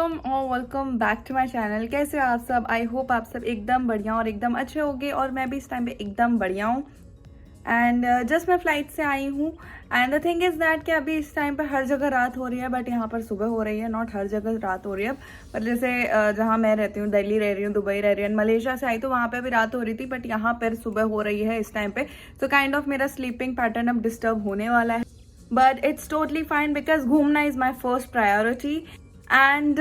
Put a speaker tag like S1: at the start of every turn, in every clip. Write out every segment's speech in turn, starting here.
S1: Welcome back to my channel. कैसे हो आप सब? आई होप आप सब एकदम बढ़िया और एकदम अच्छे होंगे और मैं भी इस टाइम पे एकदम बढ़िया हूँ। एंड जस्ट मैं फ्लाइट से आई हूँ। And the thing is that कि अभी इस टाइम पे हर जगह रात हो रही है, बट यहाँ पर सुबह हो रही है। नॉट हर जगह रात हो रही है, पर जैसे जहाँ मैं रहती हूँ, दिल्ली रह रही हूँ, दुबई रह रही हूँ, मलेशिया से आई तो वहाँ पे भी रात हो रही थी, बट यहाँ पर सुबह हो रही है इस टाइम पे। सो काइंड ऑफ मेरा स्लीपिंग पैटर्न अब डिस्टर्ब होने वाला है, but it's totally fine because घूमना is my first priority. And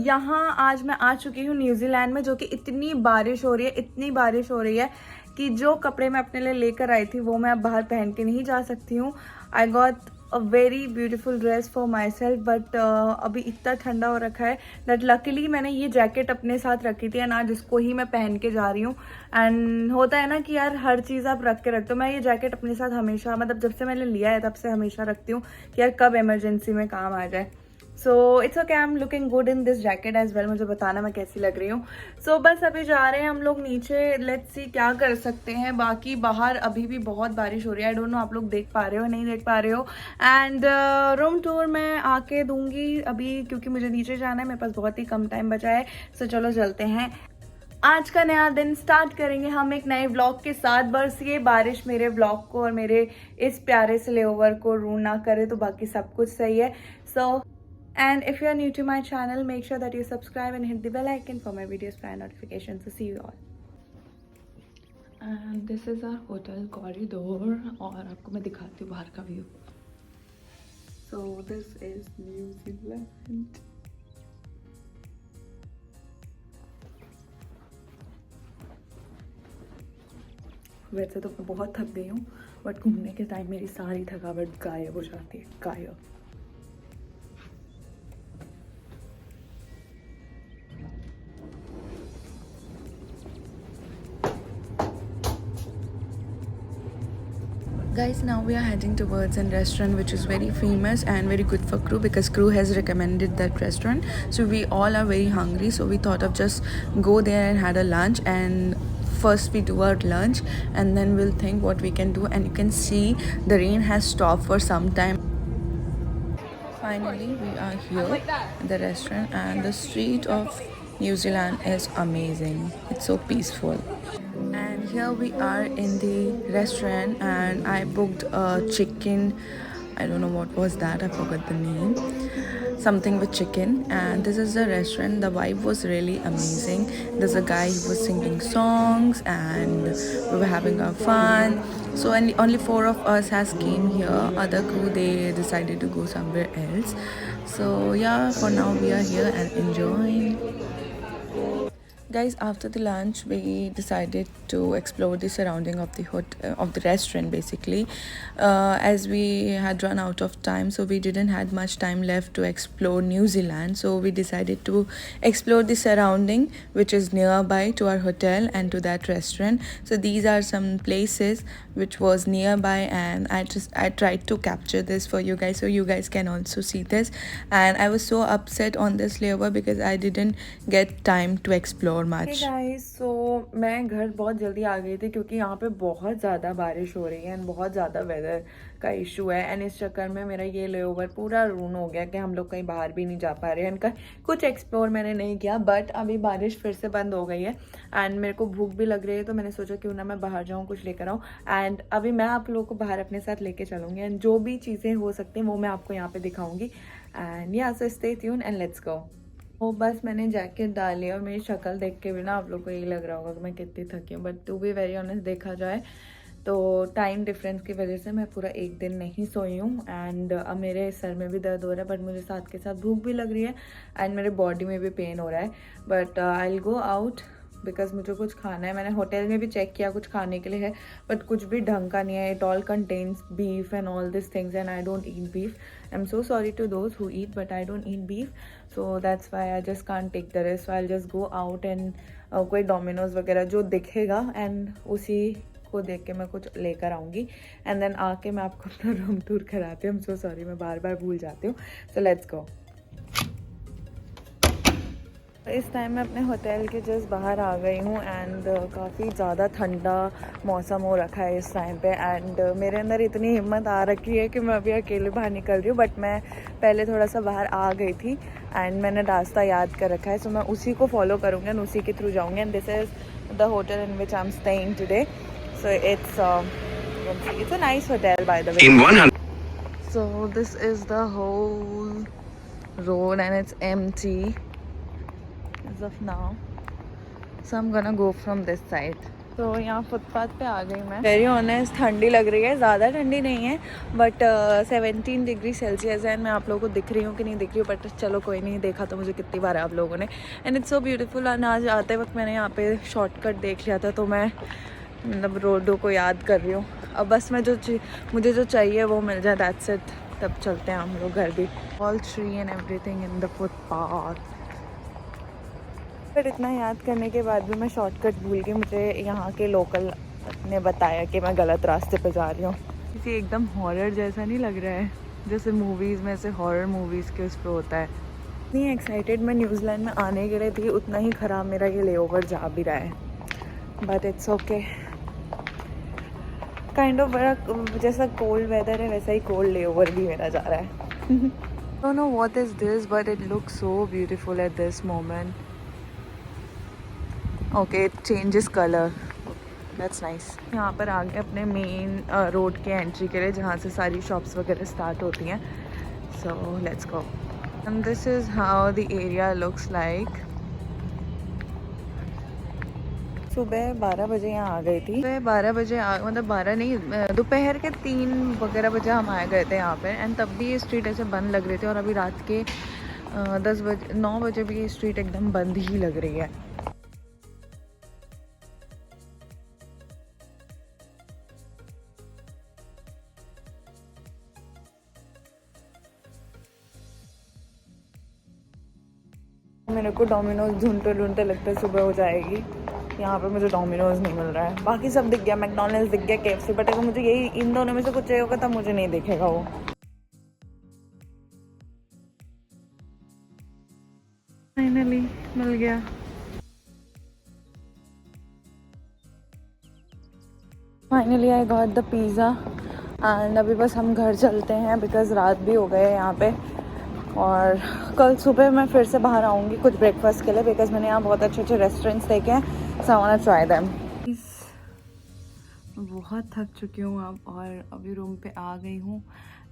S1: यहाँ आज मैं आ चुकी हूँ न्यूजीलैंड में, जो कि इतनी बारिश हो रही है, इतनी बारिश हो रही है कि जो कपड़े मैं अपने लिए लेकर आई थी वो मैं अब बाहर पहन के नहीं जा सकती हूँ। I got a very beautiful dress for my self, but अभी इतना ठंडा हो रखा है दैट लकीली मैंने ये जैकेट अपने साथ रखी थी एंड आज इसको ही मैं पहन के जा रही हूँ। एंड होता है ना कि यार हर चीज़ आप रख के रखते हो। मैं ये जैकेट अपने साथ हमेशा, मतलब जब से मैंने लिया है तब से हमेशा रखती हूँ कि यार कब इमरजेंसी में काम आ जाए। So it's okay, I am looking good in this jacket as well. मुझे बताना मैं कैसी लग रही हूँ। सो बस अभी जा रहे हैं हम लोग नीचे। लेट्स सी क्या कर सकते हैं। बाकी बाहर अभी भी बहुत बारिश हो रही है। आई डोंट नो आप लोग देख पा रहे हो नहीं देख पा रहे हो। एंड रूम टूर मैं आके दूंगी अभी, क्योंकि मुझे नीचे जाना है, मेरे पास बहुत ही कम टाइम बचा है। सो चलो चलते हैं। आज का नया दिन स्टार्ट करेंगे हम एक नए व्लॉग के साथ। बस ये बारिश मेरे व्लॉग को और मेरे इस प्यारे से लेओवर को रूइन ना करे तो बाकी सब कुछ सही है। सो and if you are new to my channel, make sure that you subscribe and hit the bell icon for my videos prior notifications. So see you all. And this is our hotel corridor और आपको मैं दिखाती हूँ बाहर का view. So this is New Zealand. वैसे तो मैं बहुत थक गई हूँ, बट घूमने के टाइम मेरी सारी थकावट गायब हो जाती है, गायब। Guys, now we are heading towards a restaurant which is very famous and very good for crew, because crew has recommended that restaurant. So we all are very hungry, so we thought of just go there and had a lunch. And first we do our lunch and then we'll think what we can do. And you can see the rain has stopped for some time. Finally we are here at the restaurant and the street of New Zealand is amazing. It's so peaceful. And here we are in the restaurant and I booked a chicken. I don't know what was that, I forgot the name. Something with chicken. And this is the restaurant. The vibe was really amazing. There's a guy who was singing songs and we were having our fun. So only 4 of us has came here. Other crew, they decided to go somewhere else. So yeah, for now we are here and enjoying. Guys, after the lunch we decided to explore the surrounding of the restaurant basically, as we had run out of time, so we didn't had much time left to explore New Zealand. So we decided to explore the surrounding which is nearby to our hotel and to that restaurant. So these are some places which was nearby and I tried to capture this for you guys so you guys can also see this. And I was so upset on this layover because I didn't get time to explore much. Hey guys, so मैं घर बहुत जल्दी आ गई थी क्योंकि यहाँ पे बहुत ज़्यादा बारिश हो रही है एंड बहुत ज़्यादा वेदर का इशू है। एंड इस चक्कर में मेरा ये लेओवर पूरा रून हो गया कि हम लोग कहीं बाहर भी नहीं जा पा रहे हैं। इनका कुछ एक्सप्लोर मैंने नहीं किया, बट अभी बारिश फिर से बंद हो गई है एंड मेरे को भूख भी लग रही है, तो मैंने सोचा क्यों ना मैं बाहर जाऊँ, कुछ लेकर आऊँ। एंड अभी मैं आप लोगों को बाहर अपने साथ लेके चलूँगी एंड जो भी चीज़ें हो सकती हैं वो मैं आपको यहाँ पे दिखाऊँगी। एंड या so stay tune and let's go. वो बस मैंने जैकेट डाली और मेरी शक्ल देख के भी ना आप लोग को यही लग रहा होगा कि मैं कितनी थकी हूँ, but to be very honest देखा जाए तो टाइम डिफरेंस की वजह से मैं पूरा एक दिन नहीं सोई हूँ। एंड अब मेरे सर में भी दर्द हो रहा है, बट मुझे साथ के साथ भूख भी लग रही है एंड मेरे बॉडी में भी पेन हो रहा है। But I will go out because मुझे कुछ खाना है। मैंने होटल में भी चेक किया कुछ खाने के लिए है, बट कुछ भी ढंग का नहीं है। It all contains beef and all this things and I don't eat beef. I am so sorry to those who eat, but I don't eat beef, so that's why I just can't take the risk. So I just go out and कोई Domino's वगैरह जो दिखेगा and उसी को देख के मैं कुछ लेकर आऊँगी एंड देन आके मैं आपको अपना रूम टूर कराती हूँ। आई एम सो सॉरी, मैं बार बार भूल जाती हूँ। So let's go. इस टाइम मैं अपने होटल के जस्ट बाहर आ गई हूँ एंड काफ़ी ज़्यादा ठंडा मौसम हो रखा है इस टाइम पे एंड मेरे अंदर इतनी हिम्मत आ रखी है कि मैं अभी अकेले बाहर निकल रही हूँ, बट मैं पहले थोड़ा सा बाहर आ गई थी एंड मैंने रास्ता याद कर रखा है, सो मैं उसी को फॉलो करूँगी एंड उसी के थ्रू जाऊँगी and this is the hotel in which I am staying today. So it's a nice hotel by the way. So this is the whole road and it's empty as of now, so I'm gonna go from this side. तो यहाँ footpath पे आ गई मैं. Very honest ठंडी लग रही है, ज़्यादा ठंडी नहीं है बट 17 डिग्री सेल्सियस है. मैं आप लोगों को दिख रही हूँ कि नहीं दिख रही हूँ, बट चलो कोई नहीं, देखा तो मुझे कितनी बार है आप लोगों ने. And it's so beautiful. And आज आते वक्त मैंने यहाँ पे शॉर्टकट देख लिया था, तो मैं मतलब रोडों को याद कर रही हूँ. अब बस मैं मुझे जो चाहिए वो मिल जाए, दैट्स इट. तब चलते हैं हम लोग घर भी. All tree and everything in the footpath. पर इतना याद करने के बाद भी मैं शॉर्टकट भूल गई. मुझे यहाँ के लोकल ने बताया कि मैं गलत रास्ते पे जा रही हूँ. किसी एकदम हॉरर जैसा नहीं लग रहा है, जैसे मूवीज़ में से हॉरर मूवीज़ के उस पर होता है. इतनी एक्साइटेड मैं न्यूजीलैंड में आने के लिए थी, उतना ही ख़राब मेरा ये लेओवर जा भी रहा है. But it's okay. Kind of बड़ा जैसा कोल्ड वेदर है वैसा ही कोल्ड लेओवर भी मेरा जा रहा है. Don't know what is this but it looks so beautiful at this moment. Okay, it changes colour. That's nice. यहाँ पर आगे अपने मेन रोड के एंट्री के लिए, जहाँ से सारी शॉप्स वगैरह स्टार्ट होती हैं. So let's go. And this is how the area looks like. सुबह 12 बजे यहाँ आ गई थी. सुबह 12 बजे मतलब 12 नहीं, दोपहर के 3 वगैरह बजे हम आ गए थे यहाँ पे. एंड तब भी ये स्ट्रीट ऐसे बंद लग रही थी, और अभी रात के 9 बजे भी ये स्ट्रीट एकदम बंद ही लग रही है. मेरे को डोमिनोज ढूंढते ढूंढते लगता है सुबह हो जाएगी. यहाँ पे मुझे डोमिनोज नहीं मिल रहा है. बाकी सब दिख गया, मैकडॉनल्ड्स दिख गया, KFC, बट अगर मुझे यही इन दोनों में से कुछ चाहिए होगा तब मुझे नहीं दिखेगा वो. फाइनली मिल गया. Finally I got the pizza and अभी बस हम घर चलते हैं बिकॉज़ रात भी हो गए यहाँ पे. और कल सुबह मैं फिर से बाहर आऊँगी कुछ ब्रेकफास्ट के लिए, बिकॉज़ मैंने यहाँ बहुत अच्छे अच्छे रेस्टोरेंट्स देखे हैं. So I want to try them. बहुत थक चुकी हूँ अब, और अभी रूम पे आ गई हूँ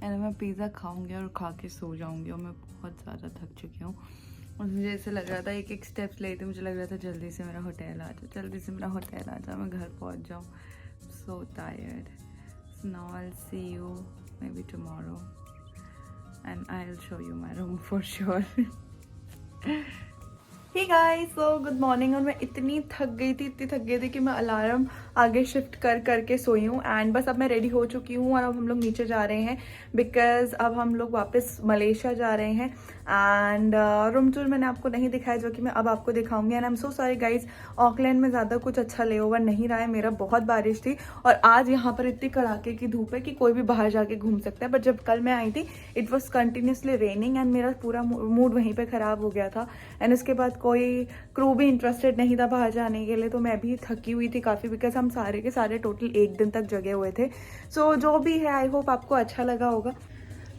S1: एंड मैं पिज़्ज़ा खाऊंगी और खा के सो जाऊंगी. और मैं बहुत ज़्यादा थक चुकी हूँ और मुझे ऐसे लग रहा था एक एक स्टेप्स लेते मुझे लग रहा था जल्दी से मेरा होटल आ जाए, जल्दी से मेरा होटल आ जाए, मैं घर पहुँच जाऊँ. So tired. Now I will see you maybe tomorrow and I'll show you my room for sure. Hey guys, so good morning. और मैं इतनी थक गई थी कि मैं अलार्म आगे शिफ्ट कर करके सोई हूँ. एंड बस अब मैं रेडी हो चुकी हूँ और अब हम लोग नीचे जा रहे हैं बिकॉज अब हम लोग वापस मलेशिया जा रहे हैं. एंड रूम टूर मैंने आपको नहीं दिखाया, जो कि मैं अब आपको दिखाऊंगी. And I am so sorry guys, Auckland में ज़्यादा कुछ अच्छा लेओवर नहीं रहा है मेरा. बहुत बारिश थी और आज यहाँ पर इतनी कड़ाके की धूप है कि कोई भी बाहर जाके घूम सकता है. बट जब कल मैं आई थी it was continuously raining and मेरा पूरा मूड वहीं पर ख़राब हो गया था. एंड उसके बाद कोई क्रू भी इंटरेस्टेड नहीं था बाहर जाने के लिए, तो मैं भी थकी हुई थी काफ़ी बिकॉज हम सारे के सारे टोटल 1 दिन तक जगे हुए थे. सो जो भी है आई होप आपको अच्छा लगा होगा.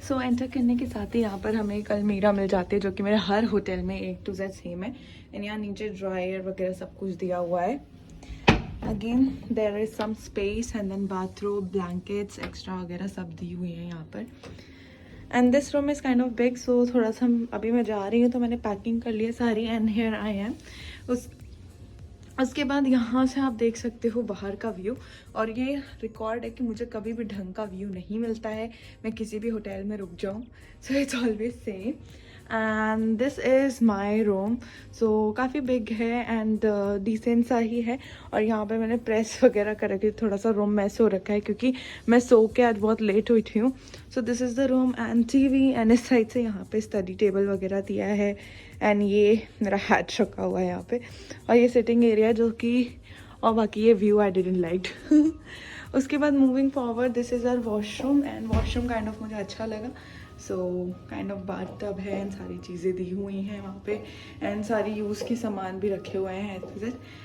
S1: सो एंटर करने के साथ ही यहाँ पर हमें एक अलमीरा मिल जाती है, जो कि मेरे हर होटल में A to Z सेम है. एंड यहाँ नीचे ड्रायर वगैरह सब कुछ दिया हुआ है. Again there is some space and then bathroom, blankets extra वगैरह सब दी हुई हैं यहाँ पर. And this room is kind of big, so थोड़ा सा अभी मैं जा रही हूँ तो मैंने पैकिंग कर लिया सारी. And here I am. उसके बाद यहाँ से आप देख सकते हो बाहर का व्यू. और ये रिकॉर्ड है कि मुझे कभी भी ढंग का व्यू नहीं मिलता है, मैं किसी भी होटल में रुक जाऊँ. So it's always same. And this is my room. So काफ़ी बिग है एंड डिसेंट सा ही है. और यहाँ पे मैंने प्रेस वगैरह कर रखी, थोड़ा सा रूम मैस हो रखा है क्योंकि मैं सो के आज बहुत लेट हुई थी हूँ. So this is the room and TV. And इस साइड से यहाँ पे स्टडी टेबल वगैरह दिया है. एंड ये मेरा हैट रखा हुआ है यहाँ पे. और ये सिटिंग एरिया जो कि, और बाकी ये व्यू आई डिडंट लाइक. उसके बाद moving forward this is our washroom and washroom kind of मुझे अच्छा लगा. So kind of bath tub है एंड सारी चीज़ें दी हुई हैं वहाँ पे एंड सारी यूज़ की सामान भी रखे हुए हैं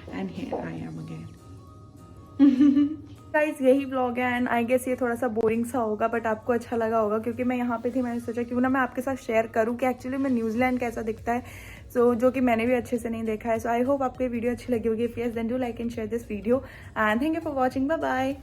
S1: and here I am again. Guys यही व्लॉग है एंड आई गेस ये थोड़ा सा बोरिंग सा होगा बट आपको अच्छा लगा होगा क्योंकि मैं यहाँ पे थी. मैंने सोचा क्यों ना मैं आपके साथ शेयर करूँ कि एक्चुअली मैं न्यूजीलैंड कैसा दिखता है. सो जो कि मैंने भी अच्छे से नहीं देखा है. सो आई होप आपको ये वीडियो अच्छी लगी होगी. If yes then do like and share this video and thank you for watching. Bye bye.